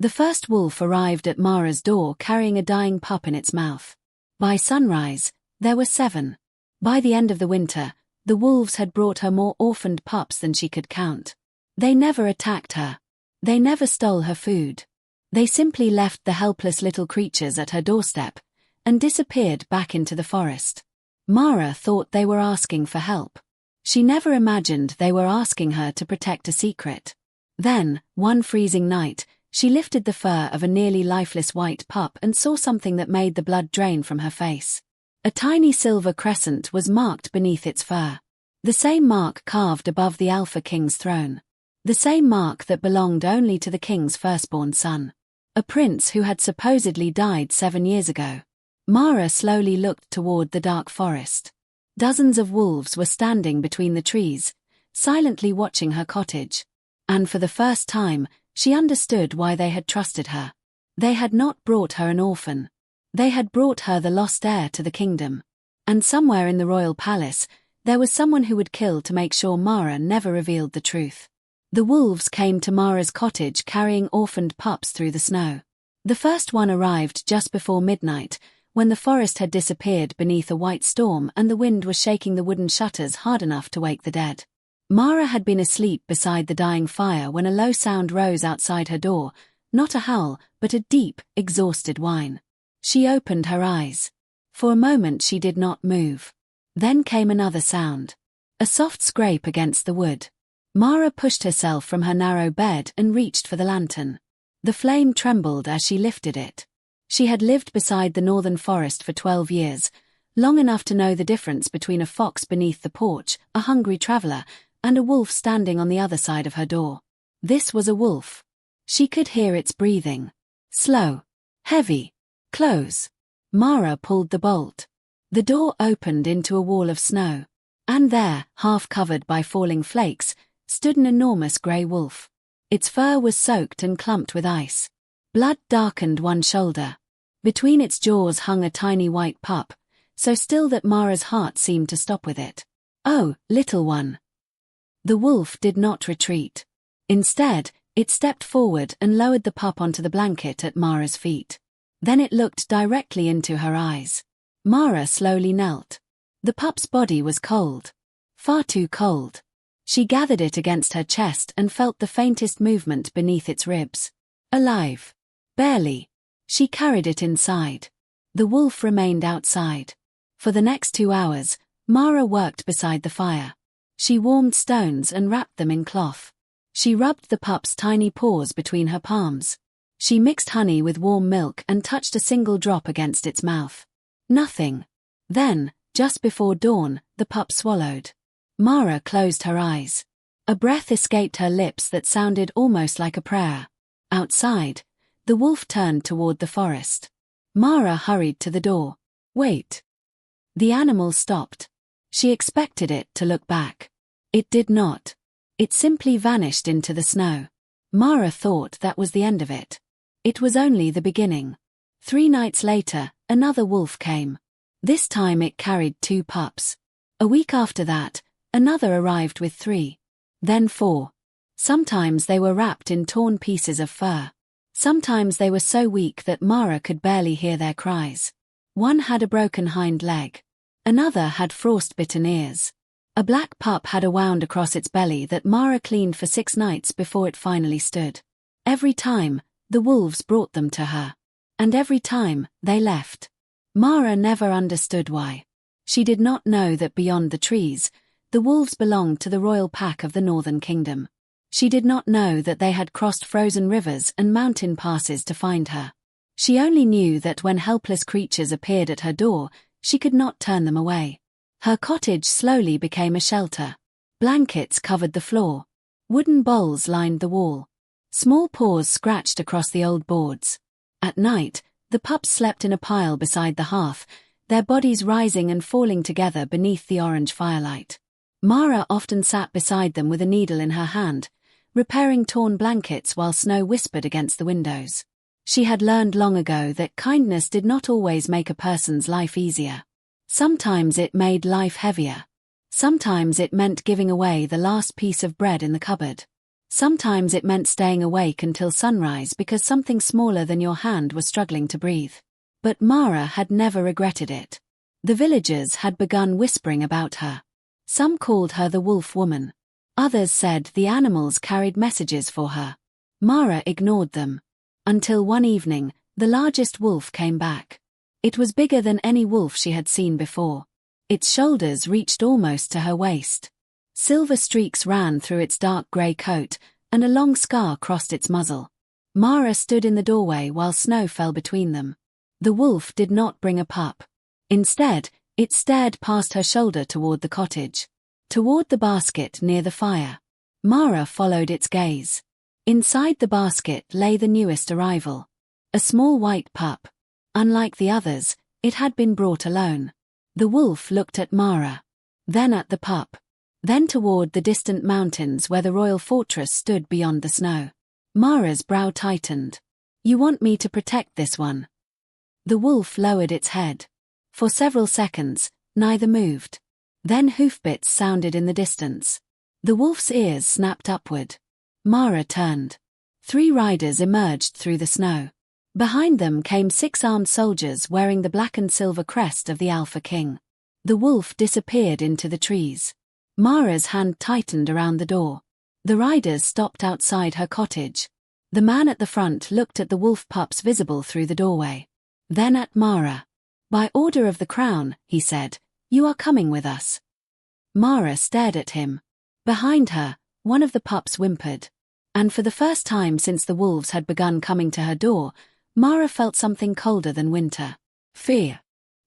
The first wolf arrived at Mara's door carrying a dying pup in its mouth. By sunrise, there were 7. By the end of the winter, the wolves had brought her more orphaned pups than she could count. They never attacked her. They never stole her food. They simply left the helpless little creatures at her doorstep and disappeared back into the forest. Mara thought they were asking for help. She never imagined they were asking her to protect a secret. Then, one freezing night, she lifted the fur of a nearly lifeless white pup and saw something that made the blood drain from her face. A tiny silver crescent was marked beneath its fur. The same mark carved above the Alpha King's throne. The same mark that belonged only to the king's firstborn son. A prince who had supposedly died 7 years ago. Mara slowly looked toward the dark forest. Dozens of wolves were standing between the trees, silently watching her cottage. And for the first time, she understood why they had trusted her. They had not brought her an orphan. They had brought her the lost heir to the kingdom. And somewhere in the royal palace, there was someone who would kill to make sure Mara never revealed the truth. The wolves came to Mara's cottage carrying orphaned pups through the snow. The first one arrived just before midnight, when the forest had disappeared beneath a white storm and the wind was shaking the wooden shutters hard enough to wake the dead. Mara had been asleep beside the dying fire when a low sound rose outside her door, not a howl, but a deep, exhausted whine. She opened her eyes. For a moment she did not move. Then came another sound. A soft scrape against the wood. Mara pushed herself from her narrow bed and reached for the lantern. The flame trembled as she lifted it. She had lived beside the northern forest for 12 years, long enough to know the difference between a fox beneath the porch, a hungry traveler, and a wolf standing on the other side of her door. This was a wolf. She could hear its breathing. Slow. Heavy. Close. Mara pulled the bolt. The door opened into a wall of snow. And there, half covered by falling flakes, stood an enormous grey wolf. Its fur was soaked and clumped with ice. Blood darkened one shoulder. Between its jaws hung a tiny white pup, so still that Mara's heart seemed to stop with it. "Oh, little one." The wolf did not retreat. Instead, it stepped forward and lowered the pup onto the blanket at Mara's feet. Then it looked directly into her eyes. Mara slowly knelt. The pup's body was cold. Far too cold. She gathered it against her chest and felt the faintest movement beneath its ribs. Alive. Barely. She carried it inside. The wolf remained outside. For the next 2 hours, Mara worked beside the fire. She warmed stones and wrapped them in cloth. She rubbed the pup's tiny paws between her palms. She mixed honey with warm milk and touched a single drop against its mouth. Nothing. Then, just before dawn, the pup swallowed. Mara closed her eyes. A breath escaped her lips that sounded almost like a prayer. Outside, the wolf turned toward the forest. Mara hurried to the door. Wait. The animal stopped. She expected it to look back. It did not. It simply vanished into the snow. Mara thought that was the end of it. It was only the beginning. 3 nights later, another wolf came. This time it carried 2 pups. A week after that, another arrived with 3. Then 4. Sometimes they were wrapped in torn pieces of fur. Sometimes they were so weak that Mara could barely hear their cries. One had a broken hind leg. Another had frost-bitten ears. A black pup had a wound across its belly that Mara cleaned for 6 nights before it finally stood. Every time, the wolves brought them to her. And every time, they left. Mara never understood why. She did not know that beyond the trees, the wolves belonged to the royal pack of the Northern Kingdom. She did not know that they had crossed frozen rivers and mountain passes to find her. She only knew that when helpless creatures appeared at her door, she could not turn them away. Her cottage slowly became a shelter. Blankets covered the floor. Wooden bowls lined the wall. Small paws scratched across the old boards. At night, the pups slept in a pile beside the hearth, their bodies rising and falling together beneath the orange firelight. Mara often sat beside them with a needle in her hand, repairing torn blankets while snow whispered against the windows. She had learned long ago that kindness did not always make a person's life easier. Sometimes it made life heavier. Sometimes it meant giving away the last piece of bread in the cupboard. Sometimes it meant staying awake until sunrise because something smaller than your hand was struggling to breathe. But Mara had never regretted it. The villagers had begun whispering about her. Some called her the wolf woman. Others said the animals carried messages for her. Mara ignored them. Until one evening, the largest wolf came back. It was bigger than any wolf she had seen before. Its shoulders reached almost to her waist. Silver streaks ran through its dark grey coat, and a long scar crossed its muzzle. Mara stood in the doorway while snow fell between them. The wolf did not bring a pup. Instead, it stared past her shoulder toward the cottage. Toward the basket near the fire. Mara followed its gaze. Inside the basket lay the newest arrival. A small white pup. Unlike the others, it had been brought alone. The wolf looked at Mara. Then at the pup. Then toward the distant mountains where the royal fortress stood beyond the snow. Mara's brow tightened. You want me to protect this one? The wolf lowered its head. For several seconds, neither moved. Then hoofbeats sounded in the distance. The wolf's ears snapped upward. Mara turned. 3 riders emerged through the snow. Behind them came 6 armed soldiers wearing the black and silver crest of the Alpha King. The wolf disappeared into the trees. Mara's hand tightened around the door. The riders stopped outside her cottage. The man at the front looked at the wolf pups visible through the doorway. Then at Mara. By order of the crown, he said, you are coming with us. Mara stared at him. Behind her, one of the pups whimpered. And for the first time since the wolves had begun coming to her door, Mara felt something colder than winter. Fear.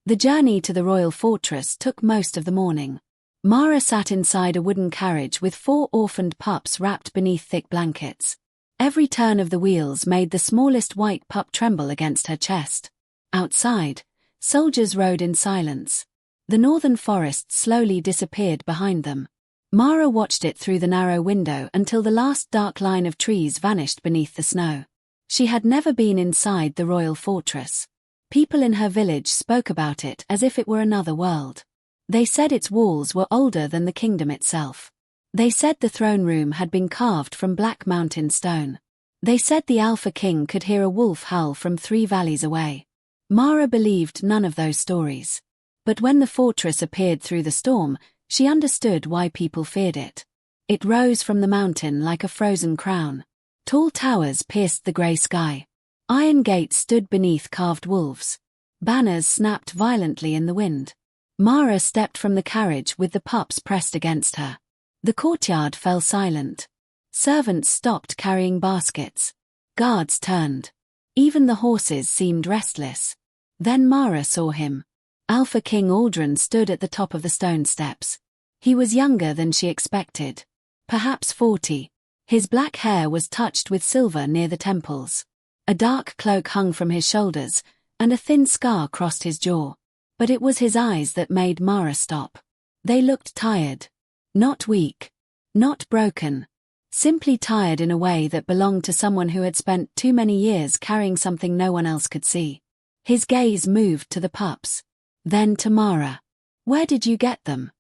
The journey to the royal fortress took most of the morning. Mara sat inside a wooden carriage with 4 orphaned pups wrapped beneath thick blankets. Every turn of the wheels made the smallest white pup tremble against her chest. Outside, soldiers rode in silence. The northern forest slowly disappeared behind them. Mara watched it through the narrow window until the last dark line of trees vanished beneath the snow. She had never been inside the royal fortress. People in her village spoke about it as if it were another world. They said its walls were older than the kingdom itself. They said the throne room had been carved from black mountain stone. They said the Alpha King could hear a wolf howl from 3 valleys away. Mara believed none of those stories. But when the fortress appeared through the storm, she understood why people feared it. It rose from the mountain like a frozen crown. Tall towers pierced the grey sky. Iron gates stood beneath carved wolves. Banners snapped violently in the wind. Mara stepped from the carriage with the pups pressed against her. The courtyard fell silent. Servants stopped carrying baskets. Guards turned. Even the horses seemed restless. Then Mara saw him. Alpha King Aldren stood at the top of the stone steps. He was younger than she expected. Perhaps 40. His black hair was touched with silver near the temples. A dark cloak hung from his shoulders, and a thin scar crossed his jaw. But it was his eyes that made Mara stop. They looked tired. Not weak. Not broken. Simply tired in a way that belonged to someone who had spent too many years carrying something no one else could see. His gaze moved to the pups. Then to Mara. Where did you get them?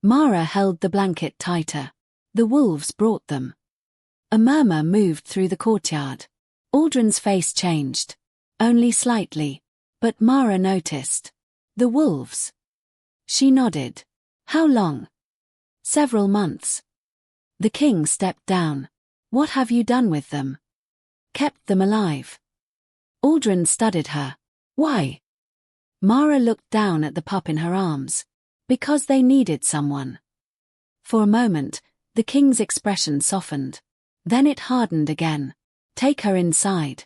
Mara held the blanket tighter. The wolves brought them. A murmur moved through the courtyard. Aldren's face changed. Only slightly. But Mara noticed. The wolves. She nodded. How long? Several months. The king stepped down. What have you done with them? Kept them alive. Aldren studied her. Why? Mara looked down at the pup in her arms. Because they needed someone. For a moment, the king's expression softened. Then it hardened again. Take her inside.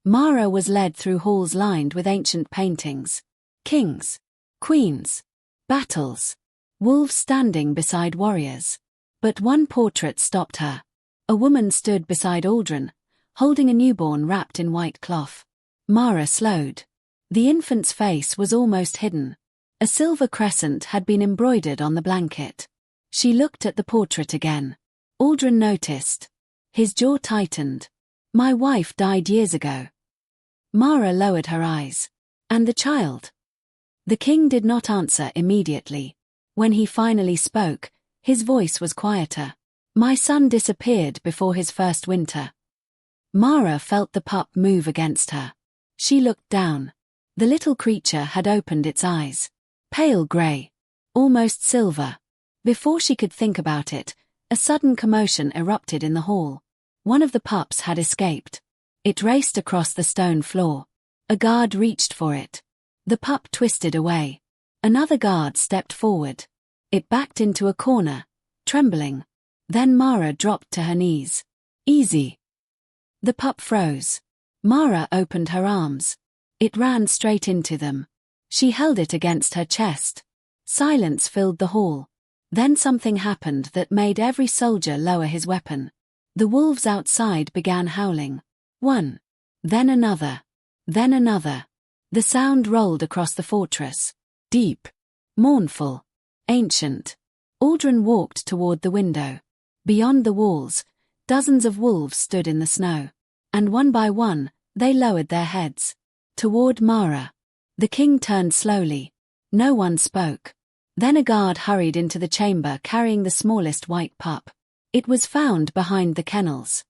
Mara was led through halls lined with ancient paintings. Kings. Queens. Battles. Wolves standing beside warriors. But one portrait stopped her. A woman stood beside Aldren, holding a newborn wrapped in white cloth. Mara slowed. The infant's face was almost hidden. A silver crescent had been embroidered on the blanket. She looked at the portrait again. Aldren noticed. His jaw tightened. My wife died years ago. Mara lowered her eyes. And the child? The king did not answer immediately. When he finally spoke, his voice was quieter. My son disappeared before his first winter. Mara felt the pup move against her. She looked down. The little creature had opened its eyes. Pale grey. Almost silver. Before she could think about it, a sudden commotion erupted in the hall. One of the pups had escaped. It raced across the stone floor. A guard reached for it. The pup twisted away. Another guard stepped forward. It backed into a corner, trembling. Then Mara dropped to her knees. Easy. The pup froze. Mara opened her arms. It ran straight into them. She held it against her chest. Silence filled the hall. Then something happened that made every soldier lower his weapon. The wolves outside began howling. One. Then another. Then another. The sound rolled across the fortress. Deep. Mournful. Ancient. Aldren walked toward the window. Beyond the walls, dozens of wolves stood in the snow. And one by one, they lowered their heads. Toward Mara. The king turned slowly. No one spoke. Then a guard hurried into the chamber carrying the smallest white pup. It was found behind the kennels.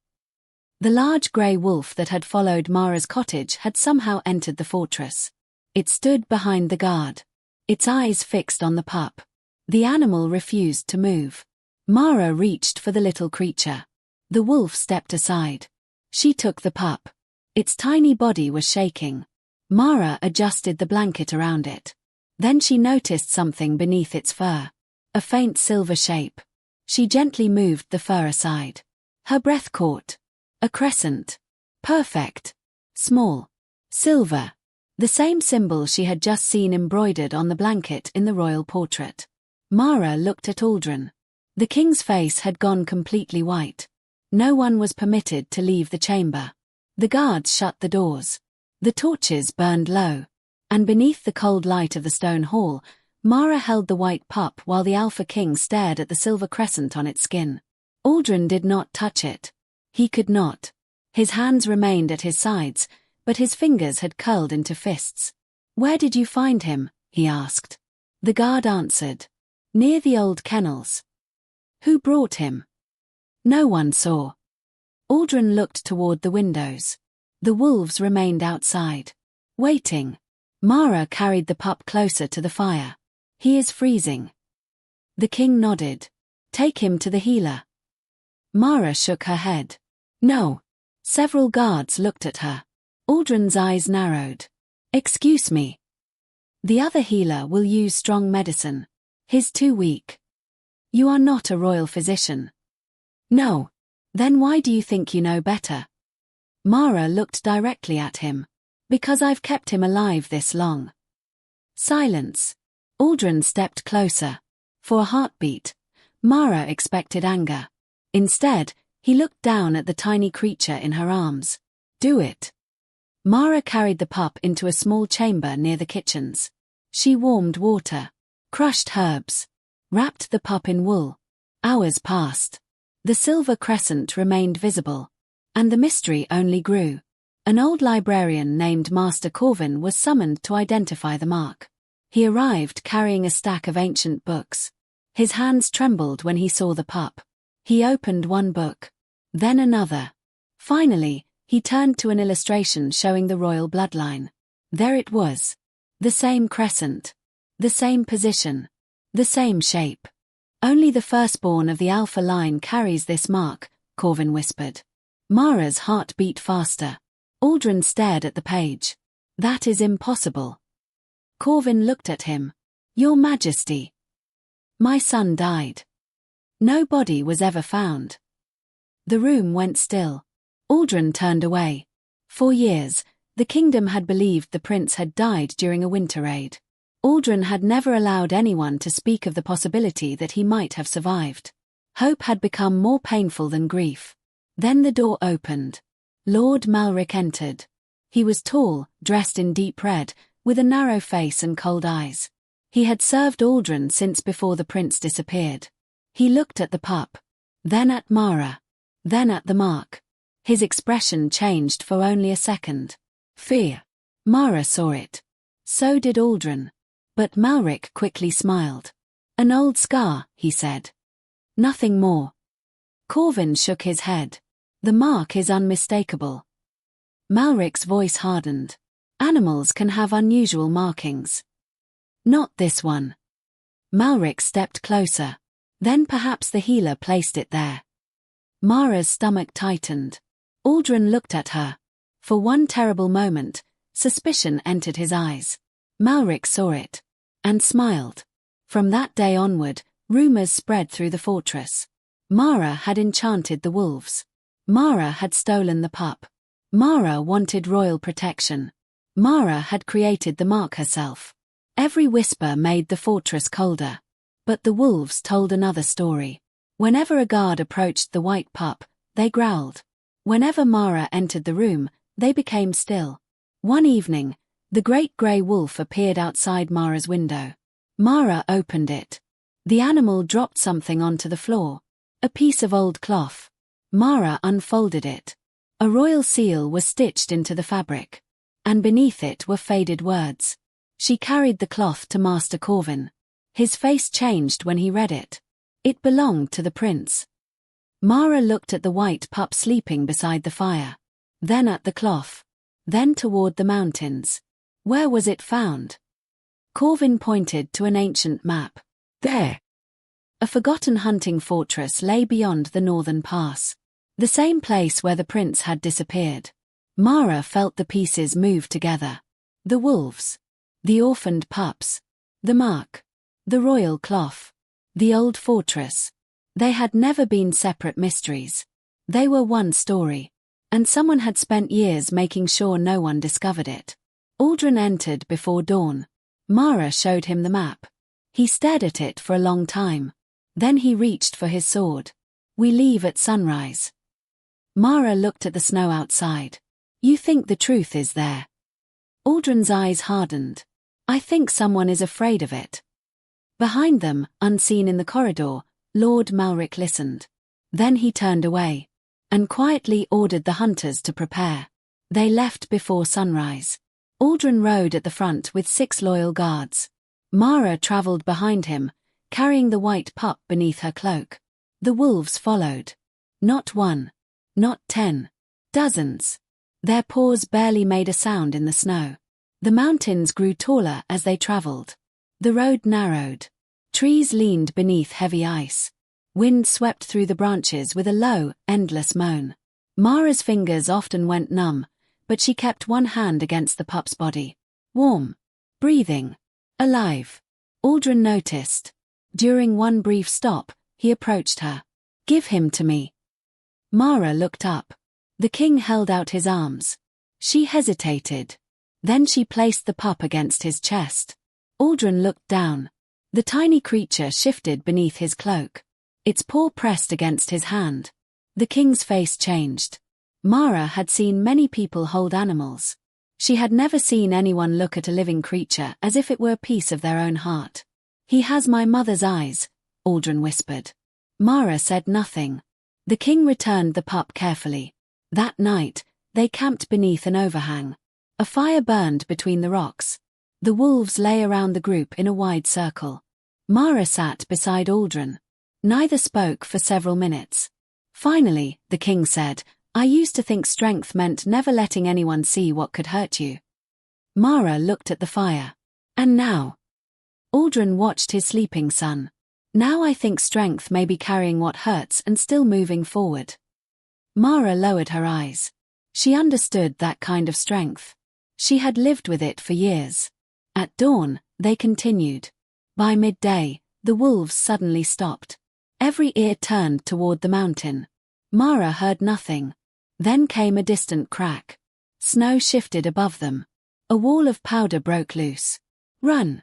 The large grey wolf that had followed Mara's cottage had somehow entered the fortress. It stood behind the guard. Its eyes fixed on the pup. The animal refused to move. Mara reached for the little creature. The wolf stepped aside. She took the pup. Its tiny body was shaking. Mara adjusted the blanket around it. Then she noticed something beneath its fur. A faint silver shape. She gently moved the fur aside. Her breath caught. A crescent. Perfect. Small. Silver. The same symbol she had just seen embroidered on the blanket in the royal portrait. Mara looked at Aldren. The king's face had gone completely white. No one was permitted to leave the chamber. The guards shut the doors. The torches burned low. And beneath the cold light of the stone hall, Mara held the white pup while the Alpha King stared at the silver crescent on its skin. Aldren did not touch it. He could not. His hands remained at his sides, but his fingers had curled into fists. "Where did you find him?" he asked. The guard answered. "Near the old kennels." "Who brought him?" No one saw. Aldren looked toward the windows. The wolves remained outside. Waiting. Mara carried the pup closer to the fire. "He is freezing." The king nodded. "Take him to the healer." Mara shook her head. "No." Several guards looked at her. Aldren's eyes narrowed. "Excuse me. The other healer will use strong medicine. He's too weak." "You are not a royal physician." "No. Then why do you think you know better?" Mara looked directly at him. "Because I've kept him alive this long." Silence. Aldren stepped closer. For a heartbeat, Mara expected anger. Instead, he looked down at the tiny creature in her arms. "Do it." Mara carried the pup into a small chamber near the kitchens. She warmed water, crushed herbs, wrapped the pup in wool. Hours passed. The silver crescent remained visible. And the mystery only grew. An old librarian named Master Corvin was summoned to identify the mark. He arrived carrying a stack of ancient books. His hands trembled when he saw the pup. He opened one book. Then another. Finally, he turned to an illustration showing the royal bloodline. There it was. The same crescent. The same position. The same shape. "Only the firstborn of the Alpha line carries this mark," Corvin whispered. Mara's heart beat faster. Aldren stared at the page. "That is impossible." Corvin looked at him. "Your Majesty. My son died. No body was ever found." The room went still. Aldren turned away. For years, the kingdom had believed the prince had died during a winter raid. Aldren had never allowed anyone to speak of the possibility that he might have survived. Hope had become more painful than grief. Then the door opened. Lord Malric entered. He was tall, dressed in deep red, with a narrow face and cold eyes. He had served Aldren since before the prince disappeared. He looked at the pup. Then at Mara. Then at the mark. His expression changed for only a second. Fear. Mara saw it. So did Aldren. But Malric quickly smiled. "An old scar," he said. "Nothing more." Corvin shook his head. The mark is unmistakable. Malric's voice hardened. Animals can have unusual markings. Not this one. Malric stepped closer. Then perhaps the healer placed it there. Mara's stomach tightened. Aldren looked at her. For one terrible moment, suspicion entered his eyes. Malric saw it. And smiled. From that day onward, rumors spread through the fortress. Mara had enchanted the wolves. Mara had stolen the pup. Mara wanted royal protection. Mara had created the mark herself. Every whisper made the fortress colder. But the wolves told another story. Whenever a guard approached the white pup, they growled. Whenever Mara entered the room, they became still. One evening, the great grey wolf appeared outside Mara's window. Mara opened it. The animal dropped something onto the floor. A piece of old cloth. Mara unfolded it. A royal seal was stitched into the fabric. And beneath it were faded words. She carried the cloth to Master Corvin. His face changed when he read it. It belonged to the prince. Mara looked at the white pup sleeping beside the fire. Then at the cloth. Then toward the mountains. Where was it found? Corvin pointed to an ancient map. There. A forgotten hunting fortress lay beyond the northern pass. The same place where the prince had disappeared. Mara felt the pieces move together. The wolves. The orphaned pups. The mark. The royal cloth. The old fortress. They had never been separate mysteries. They were one story. And someone had spent years making sure no one discovered it. Aldren entered before dawn. Mara showed him the map. He stared at it for a long time. Then he reached for his sword. We leave at sunrise. Mara looked at the snow outside. You think the truth is there? Aldren's eyes hardened. I think someone is afraid of it. Behind them, unseen in the corridor, Lord Malric listened. Then he turned away. And quietly ordered the hunters to prepare. They left before sunrise. Aldren rode at the front with 6 loyal guards. Mara travelled behind him, carrying the white pup beneath her cloak. The wolves followed. Not 1. Not 10. Dozens. Their paws barely made a sound in the snow. The mountains grew taller as they travelled. The road narrowed. Trees leaned beneath heavy ice. Wind swept through the branches with a low, endless moan. Mara's fingers often went numb, but she kept one hand against the pup's body. Warm. Breathing. Alive. Aldren noticed. During one brief stop, he approached her. Give him to me. Mara looked up. The king held out his arms. She hesitated. Then she placed the pup against his chest. Aldren looked down. The tiny creature shifted beneath his cloak. Its paw pressed against his hand. The king's face changed. Mara had seen many people hold animals. She had never seen anyone look at a living creature as if it were a piece of their own heart. He has my mother's eyes, Aldren whispered. Mara said nothing. The king returned the pup carefully. That night, they camped beneath an overhang. A fire burned between the rocks. The wolves lay around the group in a wide circle. Mara sat beside Aldren. Neither spoke for several minutes. Finally, the king said, I used to think strength meant never letting anyone see what could hurt you. Mara looked at the fire. And now? Aldren watched his sleeping son. Now I think strength may be carrying what hurts and still moving forward. Mara lowered her eyes. She understood that kind of strength. She had lived with it for years. At dawn, they continued. By midday, the wolves suddenly stopped. Every ear turned toward the mountain. Mara heard nothing. Then came a distant crack. Snow shifted above them. A wall of powder broke loose. Run!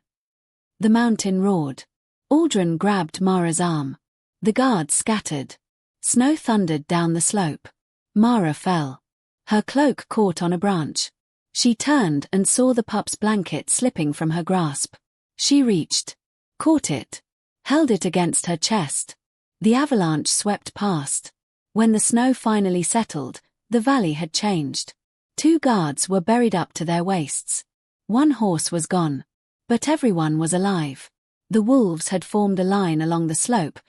The mountain roared. Aldren grabbed Mara's arm. The guards scattered. Snow thundered down the slope. Mara fell. Her cloak caught on a branch. She turned and saw the pup's blanket slipping from her grasp. She reached. Caught it. Held it against her chest. The avalanche swept past. When the snow finally settled, the valley had changed. 2 guards were buried up to their waists. 1 horse was gone. But everyone was alive. The wolves had formed a line along the slope,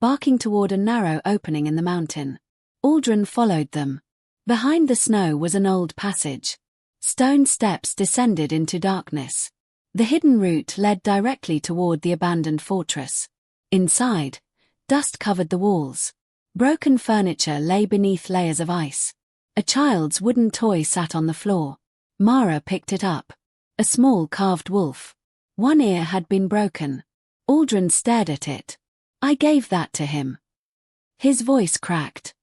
barking toward a narrow opening in the mountain. Aldren followed them. Behind the snow was an old passage. Stone steps descended into darkness. The hidden route led directly toward the abandoned fortress. Inside, dust covered the walls. Broken furniture lay beneath layers of ice. A child's wooden toy sat on the floor. Mara picked it up. A small carved wolf. One ear had been broken. Aldren stared at it. "I gave that to him." His voice cracked.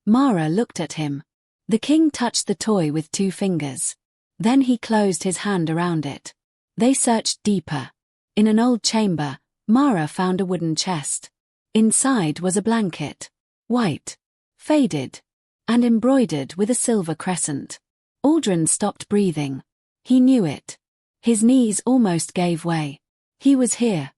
Mara looked at him. The king touched the toy with 2 fingers. Then he closed his hand around it. They searched deeper. In an old chamber, Mara found a wooden chest. Inside was a blanket. White. Faded. And embroidered with a silver crescent. Aldren stopped breathing. He knew it. His knees almost gave way. He was here.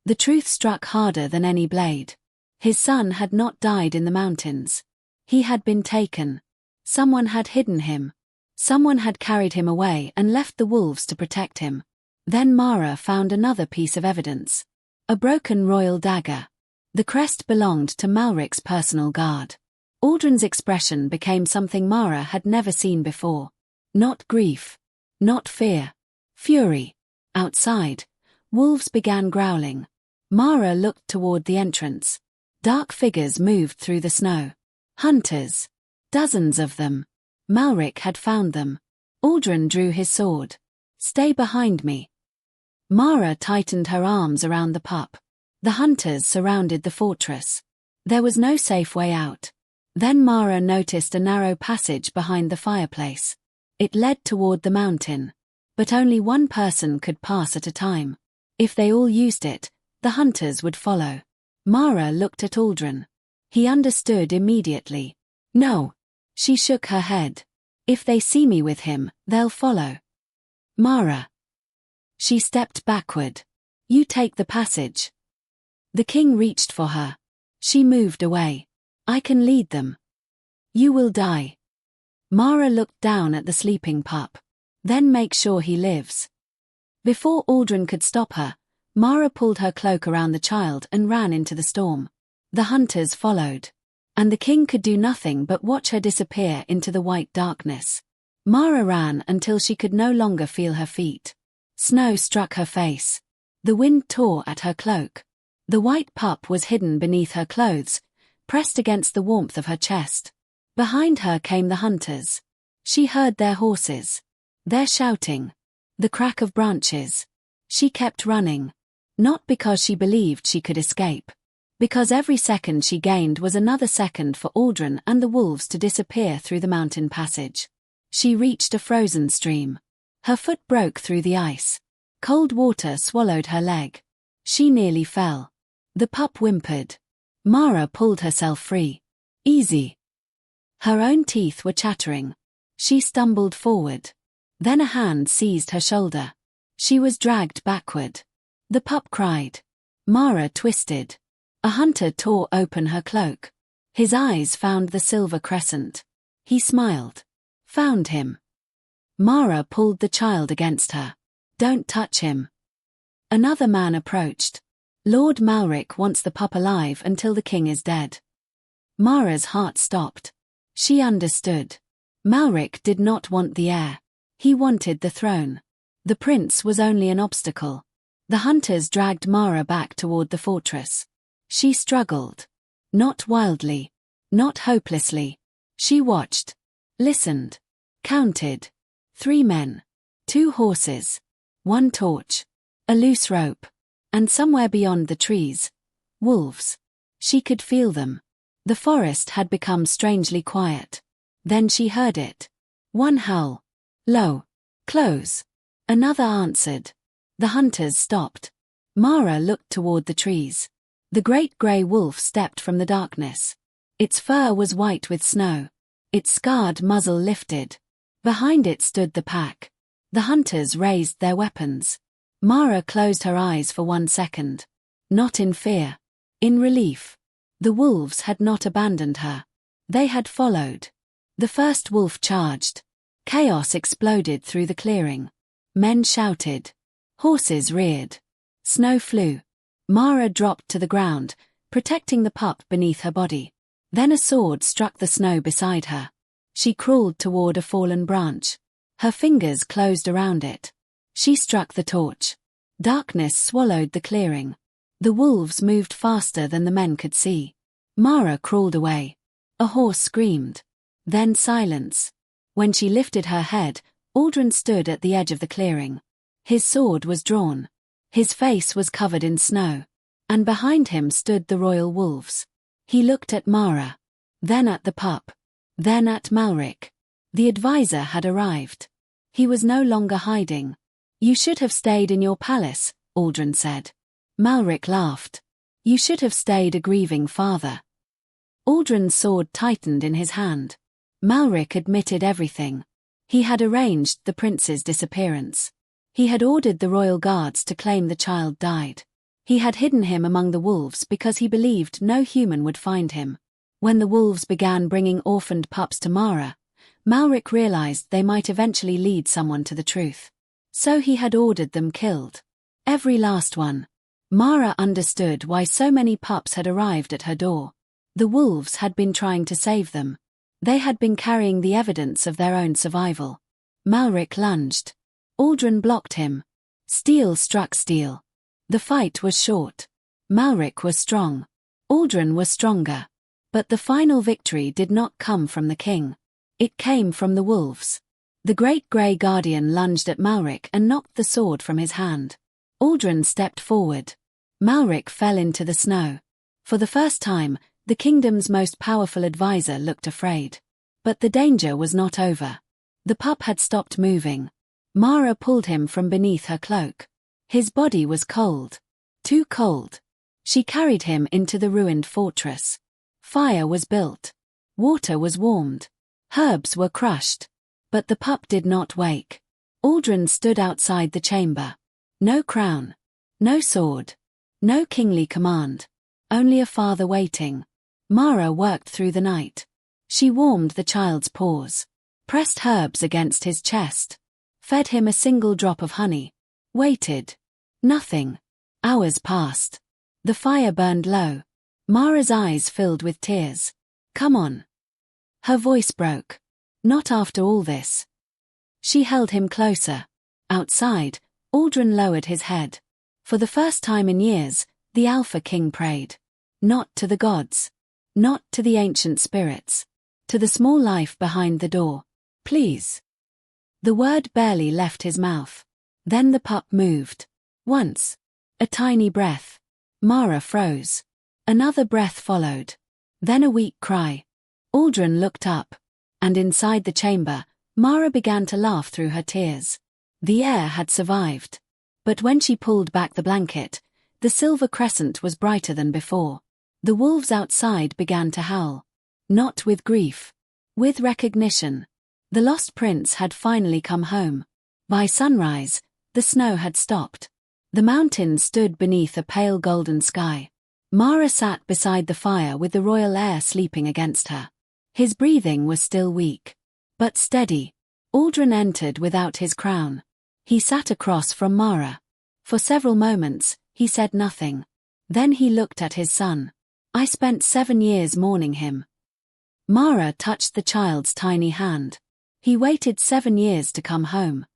The truth struck harder than any blade. His son had not died in the mountains. He had been taken. Someone had hidden him. Someone had carried him away and left the wolves to protect him. Then Mara found another piece of evidence. A broken royal dagger. The crest belonged to Malric's personal guard. Aldren's expression became something Mara had never seen before. Not grief. Not fear. Fury. Outside, wolves began growling. Mara looked toward the entrance. Dark figures moved through the snow. Hunters. Dozens of them. Malric had found them. Aldren drew his sword. "Stay behind me." Mara tightened her arms around the pup. The hunters surrounded the fortress. There was no safe way out. Then Mara noticed a narrow passage behind the fireplace. It led toward the mountain. But only one person could pass at a time. If they all used it, the hunters would follow. Mara looked at Aldren. He understood immediately. "No." She shook her head. "If they see me with him, they'll follow." "Mara." She stepped backward. "You take the passage." The king reached for her. She moved away. "I can lead them." "You will die." Mara looked down at the sleeping pup. "Then make sure he lives." Before Aldren could stop her, Mara pulled her cloak around the child and ran into the storm. The hunters followed. And the king could do nothing but watch her disappear into the white darkness. Mara ran until she could no longer feel her feet. Snow struck her face. The wind tore at her cloak. The white pup was hidden beneath her clothes, pressed against the warmth of her chest. Behind her came the hunters. She heard their horses. Their shouting. The crack of branches. She kept running. Not because she believed she could escape. Because every second she gained was another second for Aldren and the wolves to disappear through the mountain passage. She reached a frozen stream. Her foot broke through the ice. Cold water swallowed her leg. She nearly fell. The pup whimpered. Mara pulled herself free. "Easy." Her own teeth were chattering. She stumbled forward. Then a hand seized her shoulder. She was dragged backward. The pup cried. Mara twisted. A hunter tore open her cloak. His eyes found the silver crescent. He smiled. "Found him." Mara pulled the child against her. "Don't touch him." Another man approached. "Lord Malric wants the pup alive until the king is dead." Mara's heart stopped. She understood. Malric did not want the heir. He wanted the throne. The prince was only an obstacle. The hunters dragged Mara back toward the fortress. She struggled. Not wildly. Not hopelessly. She watched. Listened. Counted. 3 men. 2 horses. 1 torch. A loose rope. And somewhere beyond the trees. Wolves. She could feel them. The forest had become strangely quiet. Then she heard it. One howl. Low. Close. Another answered. The hunters stopped. Mara looked toward the trees. The great grey wolf stepped from the darkness. Its fur was white with snow. Its scarred muzzle lifted. Behind it stood the pack. The hunters raised their weapons. Mara closed her eyes for 1 second. Not in fear. In relief. The wolves had not abandoned her. They had followed. The first wolf charged. Chaos exploded through the clearing. Men shouted. Horses reared. Snow flew. Mara dropped to the ground, protecting the pup beneath her body. Then a sword struck the snow beside her. She crawled toward a fallen branch. Her fingers closed around it. She struck the torch. Darkness swallowed the clearing. The wolves moved faster than the men could see. Mara crawled away. A horse screamed. Then silence. When she lifted her head, Aldren stood at the edge of the clearing. His sword was drawn. His face was covered in snow. And behind him stood the royal wolves. He looked at Mara. Then at the pup. Then at Malric. The advisor had arrived. He was no longer hiding. "You should have stayed in your palace," Aldren said. Malric laughed. "You should have stayed a grieving father." Aldren's sword tightened in his hand. Malric admitted everything. He had arranged the prince's disappearance. He had ordered the royal guards to claim the child died. He had hidden him among the wolves because he believed no human would find him. When the wolves began bringing orphaned pups to Mara, Malric realized they might eventually lead someone to the truth. So he had ordered them killed. Every last one. Mara understood why so many pups had arrived at her door. The wolves had been trying to save them. They had been carrying the evidence of their own survival. Malric lunged. Aldren blocked him. Steel struck steel. The fight was short. Malric was strong. Aldren was stronger. But the final victory did not come from the king. It came from the wolves. The great grey guardian lunged at Malric and knocked the sword from his hand. Aldren stepped forward. Malric fell into the snow. For the first time, the kingdom's most powerful advisor looked afraid. But the danger was not over. The pup had stopped moving. Mara pulled him from beneath her cloak. His body was cold. Too cold. She carried him into the ruined fortress. Fire was built. Water was warmed. Herbs were crushed. But the pup did not wake. Aldren stood outside the chamber. No crown. No sword. No kingly command. Only a father waiting. Mara worked through the night. She warmed the child's paws. Pressed herbs against his chest. Fed him a single drop of honey. Waited. Nothing. Hours passed. The fire burned low. Mara's eyes filled with tears. "Come on." Her voice broke. "Not after all this." She held him closer. Outside, Aldren lowered his head. For the first time in years, the Alpha King prayed. Not to the gods. Not to the ancient spirits. To the small life behind the door. "Please." The word barely left his mouth. Then the pup moved. Once. A tiny breath. Mara froze. Another breath followed. Then a weak cry. Aldren looked up. And inside the chamber, Mara began to laugh through her tears. The heir had survived. But when she pulled back the blanket, the silver crescent was brighter than before. The wolves outside began to howl. Not with grief. With recognition. The lost prince had finally come home. By sunrise, the snow had stopped. The mountains stood beneath a pale golden sky. Mara sat beside the fire with the royal heir sleeping against her. His breathing was still weak. But steady. Aldren entered without his crown. He sat across from Mara. For several moments, he said nothing. Then he looked at his son. "I spent 7 years mourning him." Mara touched the child's tiny hand. "He waited 7 years to come home."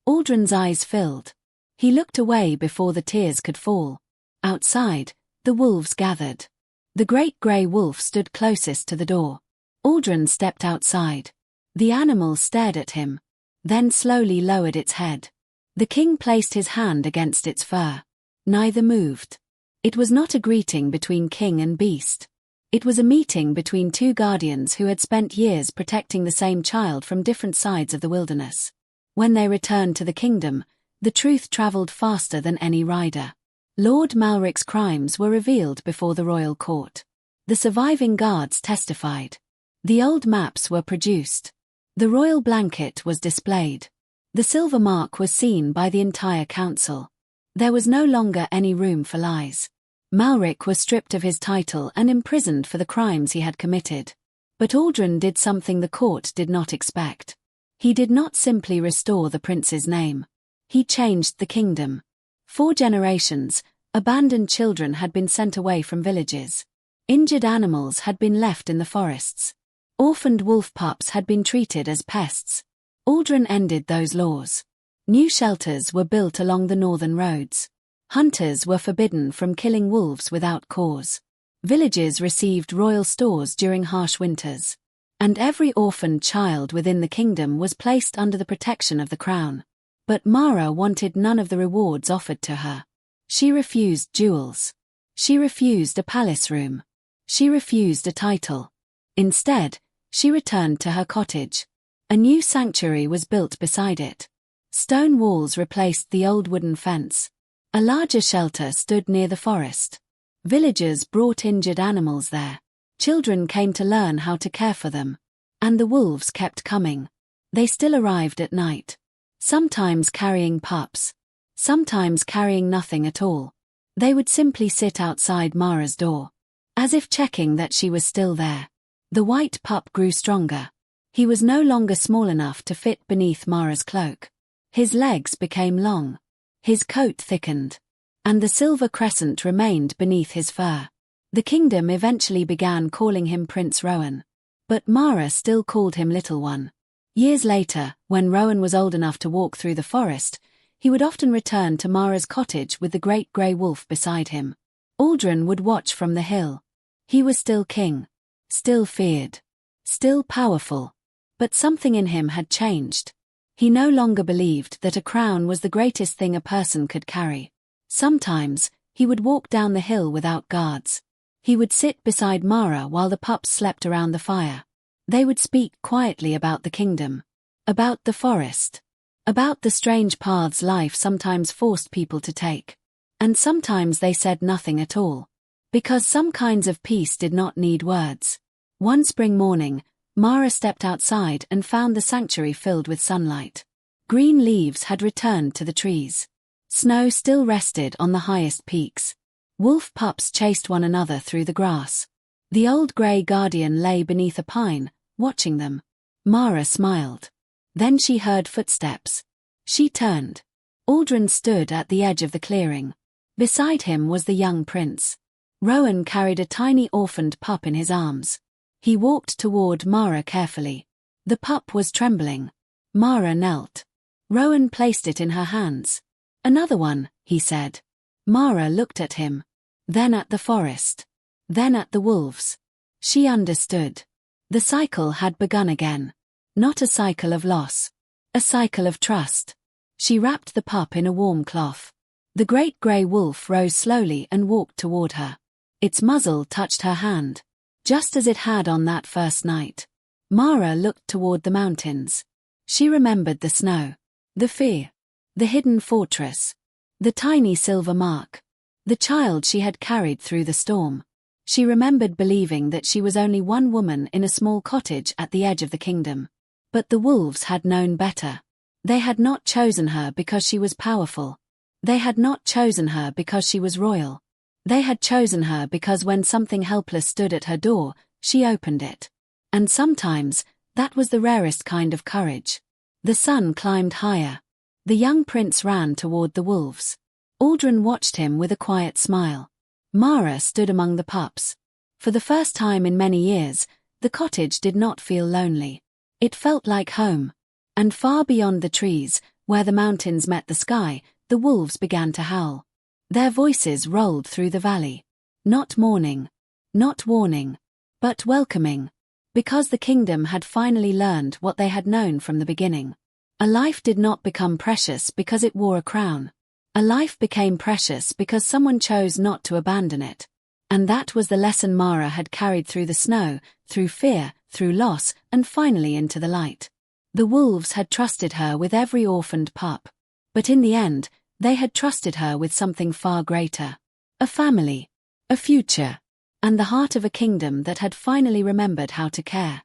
Aldren's eyes filled. He looked away before the tears could fall. Outside, the wolves gathered. The great grey wolf stood closest to the door. Aldren stepped outside. The animal stared at him, then slowly lowered its head. The king placed his hand against its fur. Neither moved. It was not a greeting between king and beast. It was a meeting between two guardians who had spent years protecting the same child from different sides of the wilderness. When they returned to the kingdom, the truth traveled faster than any rider. Lord Malric's crimes were revealed before the royal court. The surviving guards testified. The old maps were produced. The royal blanket was displayed. The silver mark was seen by the entire council. There was no longer any room for lies. Malric was stripped of his title and imprisoned for the crimes he had committed. But Aldren did something the court did not expect. He did not simply restore the prince's name. He changed the kingdom. 4 generations, Abandoned children had been sent away from villages. Injured animals had been left in the forests. Orphaned wolf pups had been treated as pests. Aldren ended those laws. New shelters were built along the northern roads. Hunters were forbidden from killing wolves without cause. Villages received royal stores during harsh winters. And every orphaned child within the kingdom was placed under the protection of the crown. But Mara wanted none of the rewards offered to her. She refused jewels. She refused a palace room. She refused a title. Instead, she returned to her cottage. A new sanctuary was built beside it. Stone walls replaced the old wooden fence. A larger shelter stood near the forest. Villagers brought injured animals there. Children came to learn how to care for them. And the wolves kept coming. They still arrived at night. Sometimes carrying pups. Sometimes carrying nothing at all. They would simply sit outside Mara's door, as if checking that she was still there. The white pup grew stronger. He was no longer small enough to fit beneath Mara's cloak. His legs became long. His coat thickened. And the silver crescent remained beneath his fur. The kingdom eventually began calling him Prince Rowan. But Mara still called him Little One. Years later, when Rowan was old enough to walk through the forest, he would often return to Mara's cottage with the great grey wolf beside him. Aldren would watch from the hill. He was still king. Still feared. Still powerful. But something in him had changed. He no longer believed that a crown was the greatest thing a person could carry. Sometimes, he would walk down the hill without guards. He would sit beside Mara while the pups slept around the fire. They would speak quietly about the kingdom. About the forest. About the strange paths life sometimes forced people to take. And sometimes they said nothing at all. Because some kinds of peace did not need words. One spring morning, Mara stepped outside and found the sanctuary filled with sunlight. Green leaves had returned to the trees. Snow still rested on the highest peaks. Wolf pups chased one another through the grass. The old grey guardian lay beneath a pine, watching them. Mara smiled. Then she heard footsteps. She turned. Aldren stood at the edge of the clearing. Beside him was the young prince. Rowan carried a tiny orphaned pup in his arms. He walked toward Mara carefully. The pup was trembling. Mara knelt. Rowan placed it in her hands. "Another one," he said. Mara looked at him. Then at the forest. Then at the wolves. She understood. The cycle had begun again. Not a cycle of loss. A cycle of trust. She wrapped the pup in a warm cloth. The great grey wolf rose slowly and walked toward her. Its muzzle touched her hand, just as it had on that first night. Mara looked toward the mountains. She remembered the snow, the fear, the hidden fortress, the tiny silver mark, the child she had carried through the storm. She remembered believing that she was only one woman in a small cottage at the edge of the kingdom. But the wolves had known better. They had not chosen her because she was powerful. They had not chosen her because she was royal. They had chosen her because when something helpless stood at her door, she opened it. And sometimes, that was the rarest kind of courage. The sun climbed higher. The young prince ran toward the wolves. Aldren watched him with a quiet smile. Mara stood among the pups. For the first time in many years, the cottage did not feel lonely. It felt like home. And far beyond the trees, where the mountains met the sky, the wolves began to howl. Their voices rolled through the valley. Not mourning. Not warning. But welcoming. Because the kingdom had finally learned what they had known from the beginning. A life did not become precious because it wore a crown. A life became precious because someone chose not to abandon it. And that was the lesson Mara had carried through the snow, through fear, through loss, and finally into the light. The wolves had trusted her with every orphaned pup. But in the end, they had trusted her with something far greater. A family. A future. And the heart of a kingdom that had finally remembered how to care.